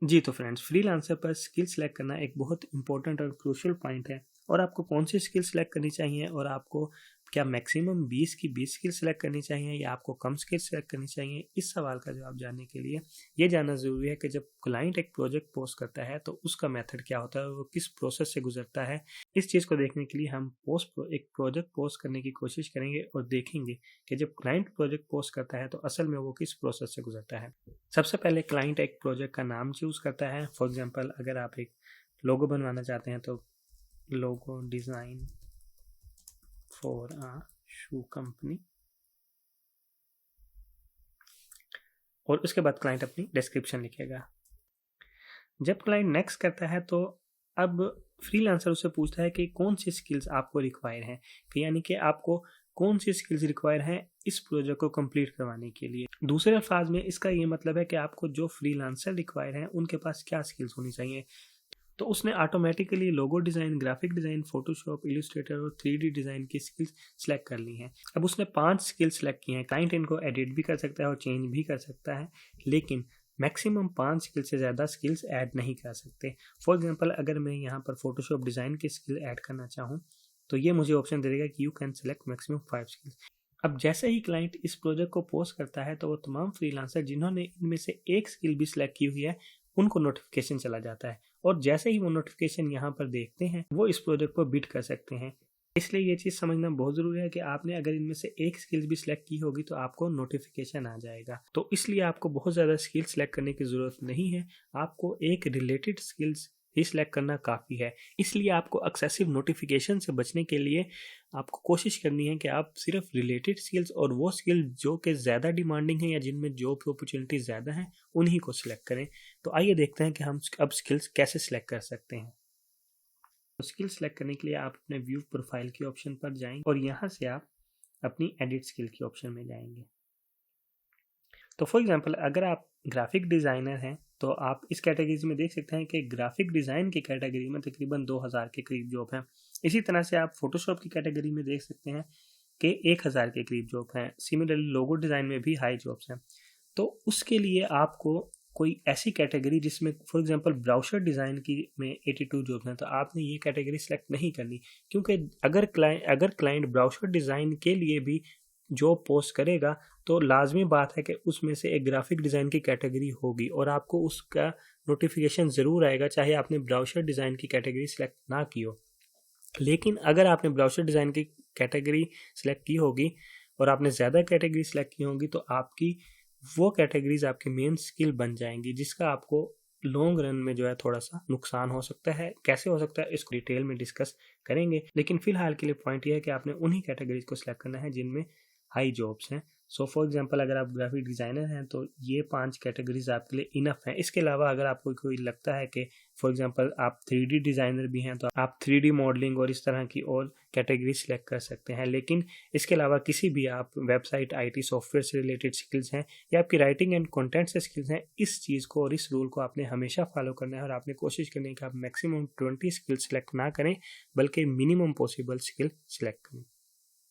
जी तो friends, freelancer पर skill select करना एक बहुत इंपॉर्टेंट और क्रूशियल पॉइंट है। और आपको कौन सी स्किल सेलेक्ट करनी चाहिए और आपको क्या मैक्सिमम 20 की 20 स्किल सेलेक्ट करनी चाहिए या आपको कम स्किल सेलेक्ट करनी चाहिए, इस सवाल का जवाब जानने के लिए ये जानना ज़रूरी है कि जब क्लाइंट एक प्रोजेक्ट पोस्ट करता है तो उसका मेथड क्या होता है, वो किस प्रोसेस से गुजरता है। इस चीज़ को देखने के लिए हम एक प्रोजेक्ट पोस्ट करने की कोशिश करेंगे और देखेंगे कि जब क्लाइंट प्रोजेक्ट पोस्ट करता है तो असल में वो किस प्रोसेस से गुजरता है। सबसे पहले क्लाइंट एक प्रोजेक्ट का नाम चूज़ करता है। फॉर एग्जांपल, अगर आप एक लोगो बनवाना चाहते हैं तो logo design for a shoe company, और उसके बाद क्लाइंट अपनी डिस्क्रिप्शन लिखेगा। जब क्लाइंट नेक्स्ट करता है तो अब फ्रीलांसर उससे पूछता है कि कौन सी स्किल्स आपको रिक्वायर हैं, कि यानी कि आपको कौन सी स्किल्स रिक्वायर हैं इस प्रोजेक्ट को कंप्लीट करवाने के लिए। दूसरे अल्फाज में इसका ये मतलब है कि आपको जो फ्रीलांसर रिक्वायर हैं उनके पास क्या स्किल्स होनी चाहिए। तो उसने automatically logo design, graphic design, Photoshop, Illustrator और 3D डिज़ाइन की स्किल्स सेलेक्ट कर ली हैं। अब उसने 5 स्किल्स सेलेक्ट की हैं। क्लाइंट इनको एडिट भी कर सकता है और चेंज भी कर सकता है, लेकिन मैक्सिमम 5 स्किल से ज़्यादा स्किल्स ऐड नहीं कर सकते। फॉर एग्जांपल, अगर मैं यहाँ पर फोटोशॉप डिज़ाइन की स्किल ऐड करना चाहूँ तो ये मुझे ऑप्शन दे देगा कि you can select maximum 5 skills. अब जैसे ही क्लाइंट इस प्रोजेक्ट को पोस्ट करता है तो वो तमाम फ्रीलांसर जिन्होंने इनमें से एक स्किल भी सिलेक्ट की हुई है उनको नोटिफिकेशन चला जाता है, और जैसे ही वो नोटिफिकेशन यहाँ पर देखते हैं वो इस प्रोजेक्ट पर बिड कर सकते हैं। इसलिए ये चीज़ समझना बहुत ज़रूरी है कि आपने अगर इनमें से एक स्किल्स भी सिलेक्ट की होगी तो आपको नोटिफिकेशन आ जाएगा। तो इसलिए आपको बहुत ज़्यादा स्किल सिलेक्ट करने की ज़रूरत नहीं है, आपको एक रिलेटेड स्किल्स ही सिलेक्ट करना काफ़ी है। इसलिए आपको एक्सेसिव नोटिफिकेशन से बचने के लिए आपको कोशिश करनी है कि आप सिर्फ रिलेटेड स्किल्स और वो स्किल जो कि ज़्यादा डिमांडिंग है या जिनमें जॉब अपॉर्चुनिटी ज़्यादा है उन्हीं को सिलेक्ट करें। तो आइए देखते हैं कि हम अब स्किल्स कैसे सिलेक्ट कर सकते हैं। तो स्किल सेलेक्ट करने के लिए आप अपने व्यू प्रोफाइल के ऑप्शन पर जाएंगे और यहाँ से आप अपनी एडिट स्किल के ऑप्शन में जाएंगे। तो फॉर एग्जांपल, अगर आप ग्राफिक डिज़ाइनर हैं तो आप इस कैटेगरीज में देख सकते हैं कि ग्राफिक डिज़ाइन की कैटेगरी में तकरीबन 2000 के करीब जॉब हैं। इसी तरह से आप फोटोशॉप की कैटेगरी में देख सकते हैं कि 1000 के करीब जॉब हैं। सिमिलरली लोगो डिज़ाइन में भी हाई जॉब्स हैं। तो उसके लिए आपको कोई ऐसी कैटेगरी जिसमें फॉर एग्जांपल ब्राउज़र डिज़ाइन की में 82 जॉब्स हैं तो आपने ये कैटेगरी सेलेक्ट नहीं करनी, क्योंकि अगर क्लाइंट ब्राउज़र डिज़ाइन के लिए भी जॉब पोस्ट करेगा तो लाजमी बात है कि उसमें से एक ग्राफिक डिज़ाइन की कैटेगरी होगी और आपको उसका नोटिफिकेशन ज़रूर आएगा, चाहे आपने ब्राउज़र डिज़ाइन की कैटेगरी सेलेक्ट ना की हो। लेकिन अगर आपने ब्राउज़र डिज़ाइन की कैटेगरी सेलेक्ट की होगी और आपने ज़्यादा कैटेगरी सेलेक्ट की होंगी तो आपकी वो कैटेगरीज आपकी मेन स्किल बन जाएंगी, जिसका आपको लॉन्ग रन में जो है थोड़ा सा नुकसान हो सकता है। कैसे हो सकता है इसको डिटेल में डिस्कस करेंगे, लेकिन फिलहाल के लिए पॉइंट ये है कि आपने उन्हीं कैटेगरीज को सिलेक्ट करना है जिनमें हाई जॉब्स हैं। सो फॉर एग्जांपल, अगर आप ग्राफिक डिज़ाइनर हैं तो ये 5 कैटेगरीज आपके लिए इनफ हैं। इसके अलावा अगर आपको कोई लगता है कि फॉर एग्जांपल आप 3D डिज़ाइनर भी हैं तो आप 3D मॉडलिंग और इस तरह की और कैटेगरी सिलेक्ट कर सकते हैं। लेकिन इसके अलावा किसी भी आप वेबसाइट IT सॉफ्टवेयर से रिलेटेड स्किल्स हैं या आपकी राइटिंग एंड कंटेंट से स्किल्स हैं, इस चीज़ को और इस रूल को आपने हमेशा फॉलो करना है और आपने कोशिश करनी है कि आप मैक्सिमम 20 स्किल्स सेलेक्ट ना करें बल्कि मिनिमम पॉसिबल स्किल सेलेक्ट करें।